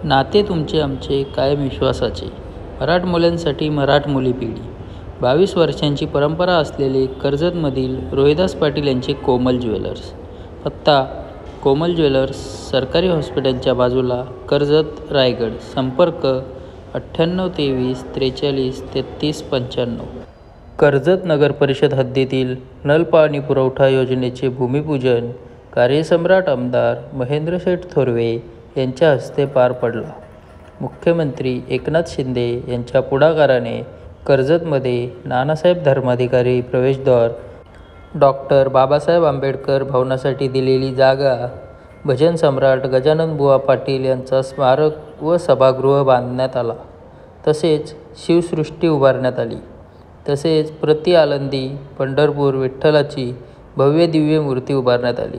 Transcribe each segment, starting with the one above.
नाते तुमचे आमचे कायम विश्वासाचे. मराठ मुलांसाठी मराठ मुली पिढी. 22 वर्षांची परंपरा असलेले कर्जतमधील रोहिदास पाटील यांचे कोमल ज्वेलर्स. पत्ता कोमल ज्वेलर्स, सरकारी हॉस्पिटलच्या बाजूला, कर्जत, रायगड. संपर्क 9823 43 33 95. कर्जत नगर परिषद हद्दीतील नल पाणी पुरवठा योजनेचे भूमिपूजन कार्यसम्राट आमदार महेंद्रशेठ थोरवे यांच्या हस्ते पार पडला. मुख्यमंत्री एकनाथ शिंदे यांच्या पुढाकाराने कर्जतमध्ये नानासाहेब धर्माधिकारी प्रवेशद्वार, डॉक्टर बाबासाहेब आंबेडकर भवनासाठी दिलेली जागा, भजन सम्राट गजाननबुवा पाटील यांचा स्मारक व सभागृह बांधण्यात आला. तसेच शिवसृष्टी उभारण्यात आली. तसेच प्रति आळंदी पंढरपूर विठ्ठलाची भव्य दिव्य मूर्ती उभारण्यात आली.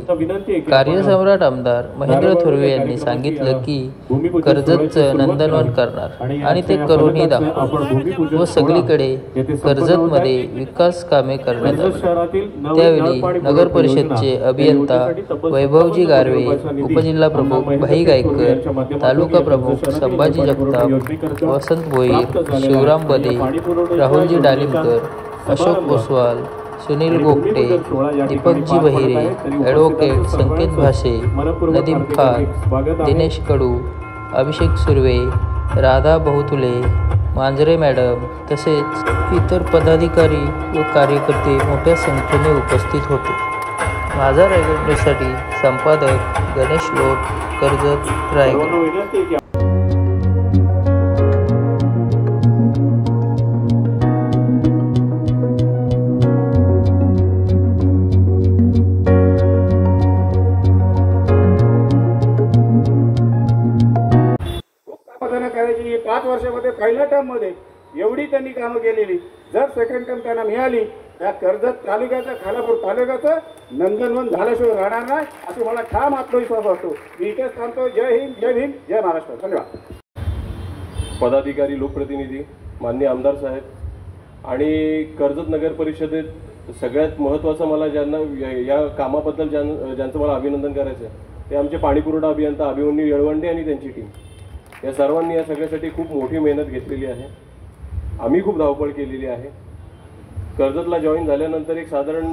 कार्यसम्राट आमदार महेंद्र थोरवे यांनी सांगितलं की कर्जतचं नंदनवन करणार आणि ते करूनही दाखवणार व सगळीकडे कर्जतमध्ये विकास कामे करण्यात आली. त्यावेळी नगर परिषदचे अभियंता वैभवजी गारवे, उपजिल्हा प्रमुख भाई गायकर, तालुका प्रमुख संभाजी जगताप, वसंत भोईर, शिवराम बदे, राहुलजी डालिमकर, अशोक ओसवाल, सुनील गोगटे, दीपकजी बहिरे, ॲडव्होकेट संकेत भाषे, नदीम खान, दिनेश कडू, अभिषेक सुर्वे, राधा बहुतुले, मांजरे मॅडम तसेच इतर पदाधिकारी व कार्यकर्ते मोठ्या संख्येने उपस्थित होते. माझा रायगड न्यूजसाठी संपादक गणेश लोट, कर्जत, रायगड. करायची 5 वर्षामध्ये पहिल्या टर्ममध्ये एवढी त्यांनी कामं केलेली. जर सेकंड टर्म त्यांना मिळाली त्या कर्जत तालुक्याचं, खालापूर तालुक्याचं नंदनवन झाल्याशिवाय राहणार नाही, असे मला ठाम आत्मविश्वास असतो. मी इथेच थांबतो. जय हिंद, जय भीम, जय महाराष्ट्र. धन्यवाद. पदाधिकारी, लोकप्रतिनिधी, माननीय आमदार साहेब आणि कर्जत नगर परिषदेत सगळ्यात महत्त्वाचं मला ज्यांना या कामाबद्दल ज्यांचं मला अभिनंदन करायचं आहे ते आमचे पाणीपुरवठा अभियंता अभिमन्यू येळवंडे आणि त्यांची टीम. या सर्वांनी या सगळ्यासाठी खूप मोठी मेहनत घेतलेली आहे. आम्ही खूप धावपळ केलेली आहे. कर्जतला जॉईन झाल्यानंतर साधारण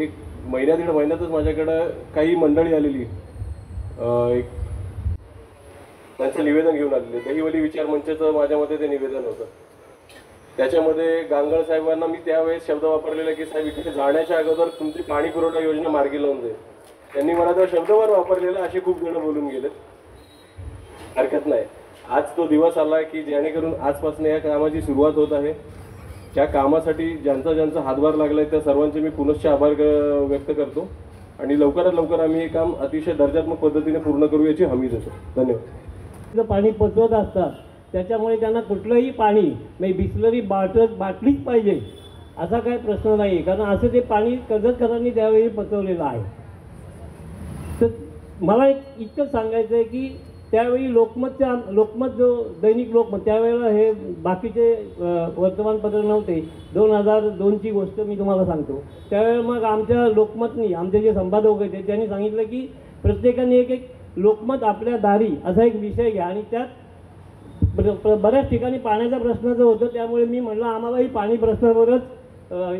एक महिन्या दीड महिन्यातच माझ्याकडं काही मंडळी आलेली एक त्यांचं निवेदन घेऊन आलेले. दहिवली विचार मंचाचं माझ्या मते ते निवेदन होतं. त्याच्यामध्ये गांगळ साहेबांना मी त्यावेळेस शब्द वापरलेला की साहेब इथे जाण्याच्या अगोदर तुमची पाणी पुरवठा योजना मार्गी लावून जाईल. त्यांनी मला तो शब्दवार वापरलेला. असे खूप जण बोलून गेलेत. हरकत नाही. आज तो दिवस आला की जेणेकरून आजपासून या कामाची सुरुवात होत आहे. त्या कामासाठी ज्यांचा हातभार लागला आहे त्या सर्वांचे मी पुनश्च आभार व्यक्त करतो आणि लवकरात लवकर आम्ही हे काम अतिशय दर्जात्मक पद्धतीने पूर्ण करू याची हमी देतो. धन्यवाद. पाणी पोचवत असतात त्याच्यामुळे त्यांना कुठलंही पाणी म्हणजे बिस्लरी बाटलीच पाहिजे असा काही प्रश्न नाही. कारण असं ते पाणी कर्जतकरांनी त्यावेळी पोचवलेलं आहे. तर मला इतकंच सांगायचं आहे की त्यावेळी लोकमत जो दैनिक लोकमत त्यावेळेला हे बाकीचे वर्तमानपत्र नव्हते. 2002ची गोष्ट मी तुम्हाला सांगतो. त्यावेळेला मग आमच्या लोकमतनी आमचे जे संपादक होते त्यांनी सांगितलं की प्रत्येकाने एक लोकमत आपल्या दारी असा एक विषय घ्या आणि त्यात बऱ्याच ठिकाणी पाण्याचा प्रश्न जो होतो त्यामुळे मी म्हटलं आम्हालाही पाणी प्रश्नावरच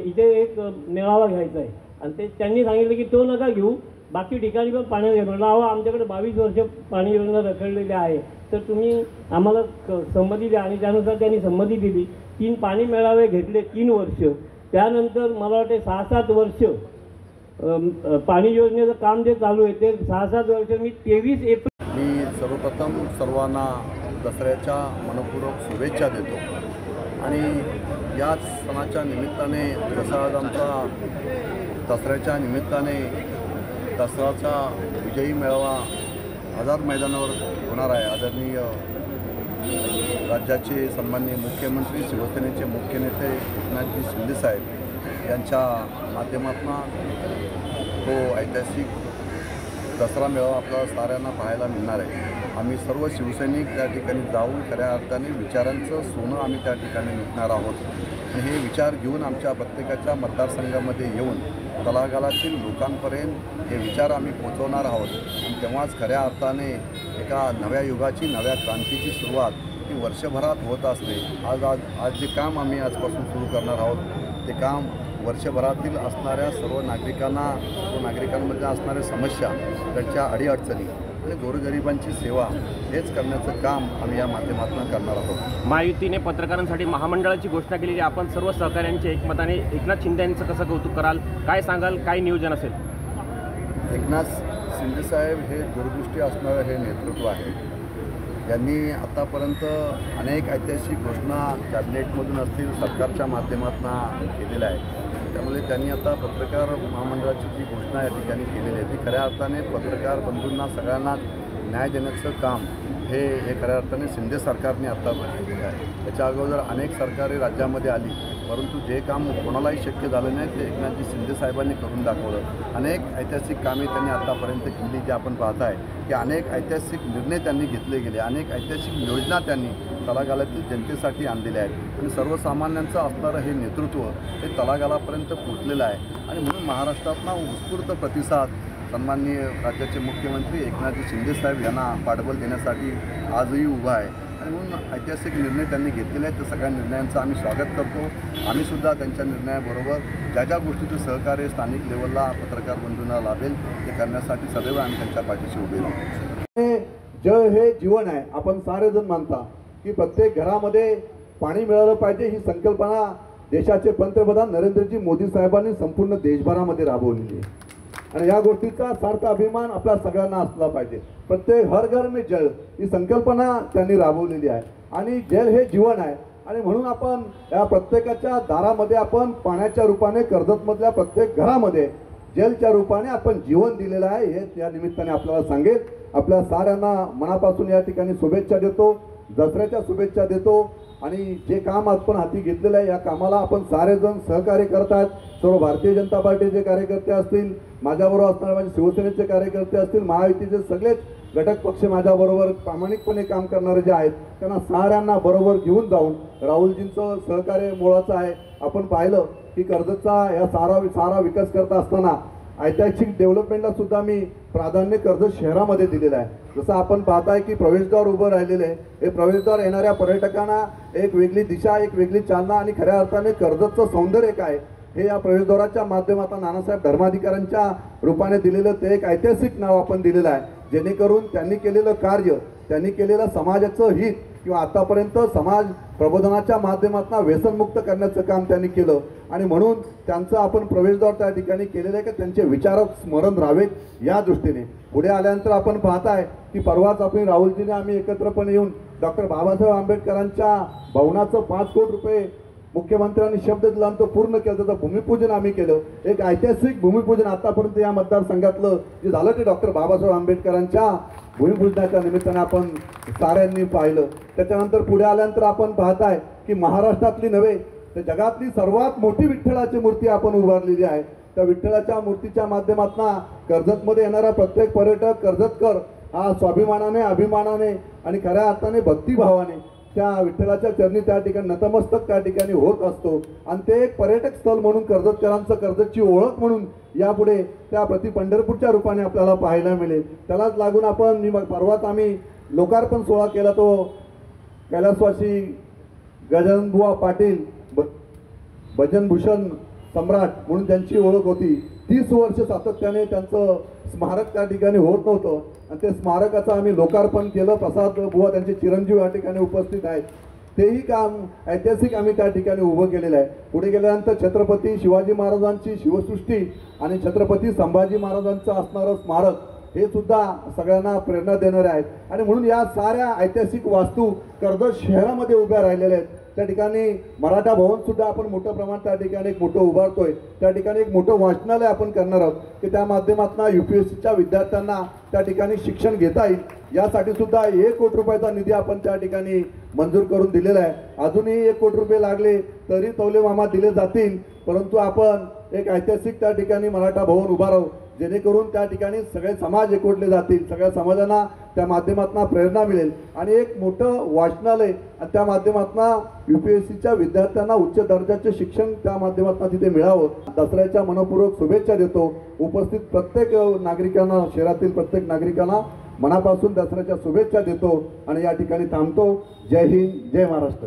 इथे एक मेळावा घ्यायचा आहे. आणि ते त्यांनी सांगितलं की तो नका घेऊ, बाकी ठिकाणी पण पाणी घ्या. म्हटलं अहो आमच्याकडे 22 वर्ष पाणी योजना रखडलेली आहे तर तुम्ही आम्हाला संमती द्या. आणि त्यानुसार त्यांनी संमती दिली. 3 पाणी मेळावे घेतले 3 वर्ष. त्यानंतर मला वाटते 6-7 वर्ष पाणी योजनेचं काम जे चालू आहे ते 6-7 वर्ष मी 23 एप्रिल. मी सर्वप्रथम सर्वांना दसऱ्याच्या मनपूर्वक शुभेच्छा देतो आणि याच सणाच्या निमित्ताने जसा आज आमचा दसऱ्याच्या निमित्ताने दसराचा विजयी मेळावा आझाद मैदानावर होणार आहे. आदरणीय राज्याचे सन्माननीय मुख्यमंत्री, शिवसेनेचे मुख्य नेते एकनाथजी शिंदेसाहेब यांच्या माध्यमातून तो ऐतिहासिक दसरा मेळावा आपल्याला साऱ्यांना पाहायला मिळणार आहे. आम्ही सर्व शिवसैनिक त्या ठिकाणी जाऊन खऱ्या अर्थाने विचारांचं सोनं आम्ही त्या ठिकाणी विकणार आहोत. आणि हे विचार घेऊन आमच्या प्रत्येकाच्या मतदारसंघामध्ये येऊन तळागाळातील लोकांपर्यंत हे विचार आम्ही पोचवणार आहोत. आणि तेव्हाच खऱ्या अर्थाने एका नव्या युगाची, नव्या क्रांतीची सुरुवात ही वर्षभरात होत असते. आज जे काम आम्ही आजपासून सुरू करणार आहोत ते काम वर्षभरातील असणाऱ्या सर्व नागरिकांमध्ये असणाऱ्या समस्या, त्यांच्या अडीअडचणी आणि गोरगरिबांची सेवा हेच करण्याचं काम आम्ही या माध्यमातून करणार आहोत. महायुतीने पत्रकारांसाठी महामंडळाची घोषणा केलेली, आपण सर्व सहकाऱ्यांचे एकमताने एकनाथ शिंदे यांचं कसं कौतुक कराल, काय सांगाल, काय नियोजन असेल? एकनाथ शिंदेसाहेब हे दूरदृष्टी असणारं हे नेतृत्व आहे. यांनी आतापर्यंत अनेक ऐतिहासिक घोषणा कॅबिनेटमधून असतील, सरकारच्या माध्यमातून केलेल्या आहेत. त्यामुळे त्यांनी आता पत्रकार महामंडळाची जी घोषणा या ठिकाणी केलेली आहे ती खऱ्या अर्थाने पत्रकार बंधूंना सगळ्यांना न्याय देण्याचं काम हे खऱ्या अर्थाने शिंदे सरकारने आत्ता केलेलं आहे. त्याच्या अगोदर अनेक सरकारे राज्यामध्ये आली, परंतु जे काम कोणालाही शक्य झालं नाही ते एकनाथजी शिंदे साहेबांनी करून दाखवलं. अनेक ऐतिहासिक कामे त्यांनी आत्तापर्यंत केली, जे आपण पाहत आहे की अनेक ऐतिहासिक निर्णय त्यांनी घेतले गेले, अनेक ऐतिहासिक योजना त्यांनी तळागाळातील जनतेसाठी आणलेल्या आहेत आणि सर्वसामान्यांचं असणारं हे नेतृत्व हे तळागाळापर्यंत पोचलेलं आहे. आणि म्हणून महाराष्ट्रातला उत्स्फूर्त प्रतिसाद सन्माननीय राज्याचे मुख्यमंत्री एकनाथजी शिंदेसाहेब यांना पाठबळ देण्यासाठी आजही उभा आहे. आणि म्हणून ऐतिहासिक निर्णय त्यांनी घेतलेले आहेत, त्या सगळ्या निर्णयांचं आम्ही स्वागत करतो. आम्हीसुद्धा त्यांच्या निर्णयाबरोबर ज्या ज्या गोष्टीचं सहकार्य स्थानिक लेवलला पत्रकार बंधूंना लाभेल ते करण्यासाठी सदैव आम्ही त्यांच्या पाठीशी उभे राहू. जल हे जीवन आहे. आपण सारेजण मानता की प्रत्येक घरामध्ये पाणी मिळालं पाहिजे ही संकल्पना देशाचे पंतप्रधान नरेंद्रजी मोदी साहेबांनी संपूर्ण देशभरामध्ये राबवलेली आहे. आणि या गोष्टीचा सार्थ अभिमान आपल्या सगळ्यांना असला पाहिजे. प्रत्येक हर घर में जल ही संकल्पना त्यांनी राबवलेली आहे आणि जल हे जीवन आहे. आणि म्हणून आपण या प्रत्येकाच्या दारामध्ये आपण पाण्याच्या रूपाने, कर्जतमधल्या प्रत्येक घरामध्ये जलच्या रूपाने आपण जीवन दिलेलं आहे हे या निमित्ताने आपल्याला सांगेल. आपल्या साऱ्यांना मनापासून या ठिकाणी शुभेच्छा देतो, दसऱ्याच्या शुभेच्छा देतो. आणि जे काम आपण हाती घेतलेलं आहे या कामाला आपण सारेजण सहकार्य करतात. सर्व भारतीय जनता पार्टीचे कार्यकर्ते असतील, माझ्याबरोबर असणारे माझे शिवसेनेचे कार्यकर्ते असतील, महायुतीचे सगळेच घटक पक्ष माझ्याबरोबर प्रामाणिकपणे काम करणारे जे आहेत त्यांना साऱ्यांना बरोबर घेऊन जाऊन राहुलजींचं सहकार्य मोलाचं आहे. आपण पाहिलं की कर्जतचा या सारा विकास करत असताना ऐतिहासिक डेव्हलपमेंटला सुद्धा मी प्राधान्य कर्जत शहरामध्ये दिलेलं आहे. जसं आपण पाहताय की प्रवेशद्वार उभं राहिलेलं आहे, हे प्रवेशद्वार येणाऱ्या पर्यटकांना एक वेगळी दिशा, एक वेगळी चालना आणि खऱ्या अर्थाने कर्जतचं सौंदर्य काय हे या प्रवेशद्वाराच्या माध्यमातून नानासाहेब धर्माधिकाऱ्यांच्या रूपाने दिलेलं ते एक ऐतिहासिक नाव आपण दिलेलं आहे. जेणेकरून त्यांनी केलेलं कार्य, त्यांनी केलेलं समाजाचं हित किंवा आतापर्यंत समाज प्रबोधनाच्या माध्यमातून व्यसनमुक्त करण्याचं काम त्यांनी केलं. आणि म्हणून त्यांचं आपण प्रवेशद्वार त्या ठिकाणी केलेलं आहे की त्यांचे विचार स्मरण राहावेत या दृष्टीने. पुढे आल्यानंतर आपण पाहताय की परवाच आपण राहुलजीने आम्ही एकत्रपणे येऊन डॉक्टर बाबासाहेब आंबेडकरांच्या भवनाचं 5 कोटी रुपये मुख्यमंत्र्यांनी शब्द दिला आणि तो पूर्ण केलं. त्याचं भूमिपूजन आम्ही केलं. एक ऐतिहासिक भूमिपूजन आतापर्यंत या मतदारसंघातलं जे झालं ते डॉक्टर बाबासाहेब आंबेडकरांच्या भूमिपूजनाच्या निमित्ताने आपण साऱ्यांनी पाहिलं. त्याच्यानंतर पुढे आल्यानंतर आपण पाहताय की महाराष्ट्रातली नव्हे तर जगातली सर्वात मोठी विठ्ठलाची मूर्ती आपण उभारलेली आहे. त्या विठ्ठलाच्या मूर्तीच्या माध्यमातून कर्जतमध्ये येणारा प्रत्येक पर्यटक कर्जतकर हा स्वाभिमानाने, अभिमानाने आणि खऱ्या अर्थाने भक्तिभावाने त्या विठ्ठलाच्या चरणी त्या ठिकाणी नतमस्तक त्या ठिकाणी होत असतो. आणि ते एक पर्यटक स्थळ म्हणून कर्जतकरांचं, कर्जतची ओळख म्हणून यापुढे त्या प्रति पंढरपूरच्या रूपाने आपल्याला पाहायला मिळेल. त्यालाच लागून आपण परवाच आम्ही लोकार्पण सोहळा केला. तो कैलासवासी गजाननबुवा पाटील भजनभूषण सम्राट म्हणून त्यांची ओळख होती. 30 वर्ष सातत्याने त्यांचं स्मारक त्या ठिकाणी होत नव्हतं आणि ते स्मारकाचं आम्ही लोकार्पण केलं. प्रसाद बुवा त्यांचे चिरंजीव या ठिकाणी उपस्थित आहेत. तेही काम ऐतिहासिक आम्ही त्या ठिकाणी उभं केलेलं आहे. पुढे गेल्यानंतर छत्रपती शिवाजी महाराजांची शिवसृष्टी आणि छत्रपती संभाजी महाराजांचं असणारं स्मारक हे सुद्धा सगळ्यांना प्रेरणा देणारे आहेत. आणि म्हणून या साऱ्या ऐतिहासिक वास्तू कर्जत शहरामध्ये उभ्या राहिलेल्या आहेत. त्या ठिकाणी मराठा भवन सुद्धा आपण मोठ्या प्रमाणात त्या ठिकाणी एक मोठं उभारतोय. त्या ठिकाणी एक मोठं वाचनालय आपण करणार आहोत की त्या माध्यमातून UPSCच्या विद्यार्थ्यांना त्या ठिकाणी शिक्षण घेता येईल. यासाठी सुद्धा 1 कोटी रुपयाचा निधी आपण त्या ठिकाणी मंजूर करून दिलेला आहे. अजूनही 1 कोटी रुपये लागले तरी तौले मामा दिले जातील. परंतु आपण एक ऐतिहासिक त्या ठिकाणी मराठा भवन उभारावं जेणेकरून त्या ठिकाणी सगळे समाज एकवटले जातील, सगळ्या समाजांना त्या माध्यमातून प्रेरणा मिळेल आणि एक मोठं वाचनालय आणि त्या माध्यमातून UPSCच्या विद्यार्थ्यांना उच्च दर्जाचे शिक्षण त्या माध्यमातून तिथे मिळावं. दसऱ्याच्या मनपूर्वक शुभेच्छा देतो. उपस्थित प्रत्येक नागरिकांना, शहरातील प्रत्येक नागरिकांना मनापासून दसऱ्याच्या शुभेच्छा देतो आणि या ठिकाणी थांबतो. जय हिंद, जय महाराष्ट्र.